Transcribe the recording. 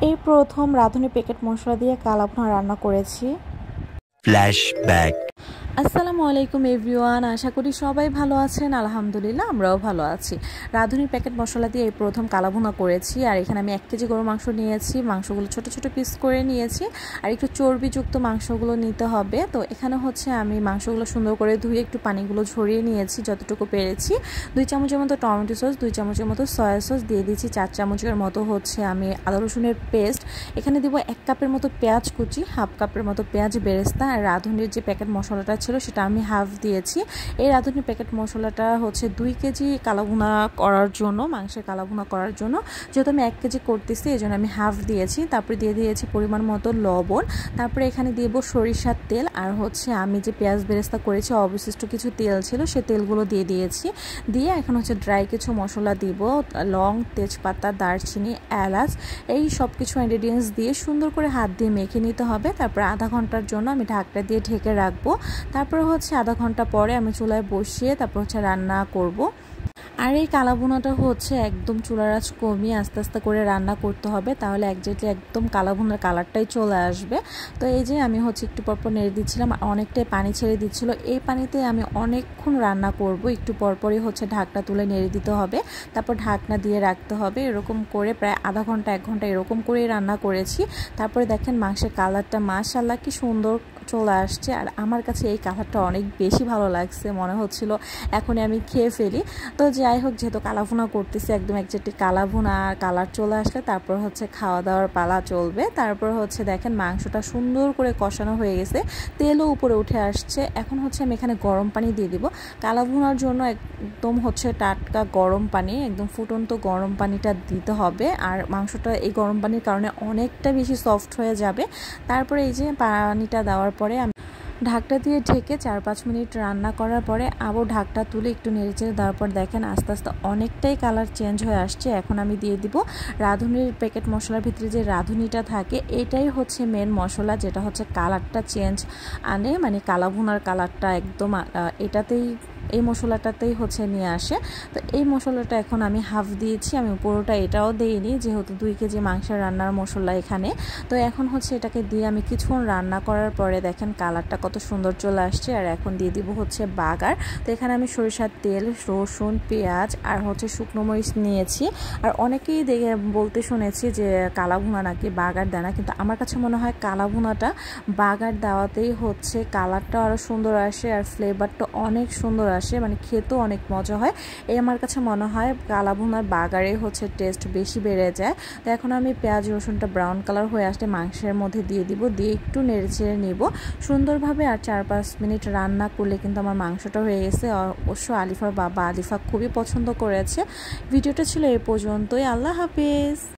এই প্রথম রাঁধুনি প্যাকেট মশলা দিয়ে কালাভুনা রান্না করেছি। ফ্ল্যাশব্যাক। আসসালামু আলাইকুম এভরিওয়ান, আশা করি সবাই ভালো আছেন। আলহামদুলিল্লাহ আমরাও ভালো আছি। রাঁধুনির প্যাকেট মশলা দিয়ে এই প্রথম কালাভুনা করেছি। আর এখানে আমি 1 কেজি গরুর মাংস নিয়েছি। মাংসগুলো ছোট ছোট পিস করে নিয়েছি, আর একটু চর্বিযুক্ত মাংসগুলো নিতে হবে। তো এখানে হচ্ছে আমি মাংসগুলো সুন্দর করে ধুয়ে একটু পানিগুলো ঝরিয়ে নিয়েছি যতটুকু পেরেছি। 2 চামচের মতো টমেটো সস, 2 চামচের মতো সয়া সস দিয়ে দিয়েছি, 4 চামচের মতো হচ্ছে আমি আদা রসুনের পেস্ট। এখানে দিব 1 কাপের মতো পেঁয়াজ কুচি, হাফ কাপের মতো পেঁয়াজ বেরেস্তা। আর রাঁধুনির যে প্যাকেট মশলাটা ছিল সেটা আমি হাফ দিয়েছি। এই রাঁধুনি প্যাকেট মশলাটা হচ্ছে 2 কেজি কালাভুনা করার জন্য, মাংসের কালাভুনা করার জন্য। যেহেতু আমি 1 কেজি করতেছি এই জন্য আমি হাফ দিয়েছি। তারপরে দিয়ে দিয়েছি পরিমাণ মতো লবণ। তারপরে এখানে দিব সরিষার তেল, আর হচ্ছে আমি যে পেঁয়াজ বেরেস্তা করেছি অবশিষ্ট কিছু তেল ছিল সে তেলগুলো দিয়ে দিয়েছি। দিয়ে এখন হচ্ছে ড্রাই কিছু মশলা দিব, লং, তেজপাতা, দারচিনি, এলাচ, এই সব কিছু ইনগ্রেডিয়েন্টস দিয়ে সুন্দর করে হাত দিয়ে মেখে নিতে হবে। তারপর আধা ঘন্টার জন্য আমি ঢাকনা দিয়ে ঢেকে রাখবো। তারপর হচ্ছে আধা ঘন্টা পরে আমি চুলায় বসিয়ে তারপর হচ্ছে রান্না করব। আর এই কালাভুনাটা হচ্ছে একদম চুলার আঁচ কমিয়ে আস্তে আস্তে করে রান্না করতে হবে, তাহলে একজাক্টলি একদম কালাভুনার কালারটাই চলে আসবে। তো এই যে আমি হচ্ছে একটু পরপর নেড়ে দিচ্ছিলাম, অনেকটাই পানি ছেড়ে দিচ্ছিল। এই পানিতে আমি অনেকক্ষণ রান্না করব, একটু পরপরই হচ্ছে ঢাকনা তুলে নেড়ে দিতে হবে, তারপর ঢাকনা দিয়ে রাখতে হবে। এরকম করে প্রায় আধা ঘন্টা 1 ঘন্টা এরকম করেই রান্না করেছি। তারপরে দেখেন মাংসের কালারটা মাশাআল্লাহ কি সুন্দর চলে আসছে। আর আমার কাছে এই কালারটা অনেক বেশি ভালো লাগছে, মনে হচ্ছিল এখনই আমি খেয়ে ফেলি। তো যাই হোক, যেহেতু কালাভুনা করতেছি একদম একজাক্টলি কালাভুনা কালার চলে আসলে তারপর হচ্ছে খাওয়া দাওয়ার পালা চলবে। তারপর হচ্ছে দেখেন মাংসটা সুন্দর করে কষানো হয়ে গেছে, তেলও উপরে উঠে আসছে। এখন হচ্ছে আমি এখানে গরম পানি দিয়ে দিব। কালাভুনার জন্য একদম হচ্ছে টাটকা গরম পানি, একদম ফুটন্ত গরম পানিটা দিতে হবে। আর মাংসটা এই গরম পানির কারণে অনেকটা বেশি সফট হয়ে যাবে। তারপরে এই যে পানিটা দেওয়ার পরে আমি ঢাকটা দিয়ে ঢেকে 4-5 মিনিট রান্না করার পরে আবার ঢাকটা তুলে একটু নেড়েচেড়ে দেওয়ার পর দেখেন আস্তে আস্তে অনেকটাই কালার চেঞ্জ হয়ে আসছে। এখন আমি দিয়ে দিব রাঁধুনির প্যাকেট মশলার ভিতরে যে রাঁধুনিটা থাকে, এটাই হচ্ছে মেন মশলা, যেটা হচ্ছে কালারটা চেঞ্জ আনে, মানে কালাভুনার কালারটা একদম এটাতেই, এই মশলাটাতেই হচ্ছে নিয়ে আসে। তো এই মশলাটা এখন আমি হাফ দিয়েছি, আমি পুরোটা এটাও দেইনি যেহেতু 2 কেজি মাংসের রান্নার মশলা এখানে। তো এখন হচ্ছে এটাকে দিয়ে আমি কিছুক্ষণ রান্না করার পরে দেখেন কালারটা কত সুন্দর চলে আসছে। আর এখন দিয়ে দিব হচ্ছে বাগার। তো এখানে আমি সরিষার তেল, রসুন, পেঁয়াজ আর হচ্ছে শুকনো মরিচ নিয়েছি। আর অনেকেই বলতে শুনেছি যে কালাভুনা নাকি বাগার দেয় না, কিন্তু আমার কাছে মনে হয় কালাভুনাটা বাগার দেওয়াতেই হচ্ছে কালারটা আরও সুন্দর আসে আর ফ্লেভারটা অনেক সুন্দর আসে, মানে খেতেও অনেক মজা হয়। এই আমার কাছে মনে হয় কালাভুনার বাগারে হচ্ছে টেস্ট বেশি বেড়ে যায়। তো এখন আমি পেঁয়াজ রসুনটা ব্রাউন কালার হয়ে আসলে মাংসের মধ্যে দিয়ে দিব, দিয়ে একটু নেড়ে চেড়ে নিব সুন্দরভাবে। আর 4-5 মিনিট রান্না করলে কিন্তু আমার মাংসটা হয়ে গেছে। অবশ্য আলিফার বাবা আলিফা খুবই পছন্দ করেছে। ভিডিওটা ছিল এই পর্যন্তই। আল্লাহ হাফেজ।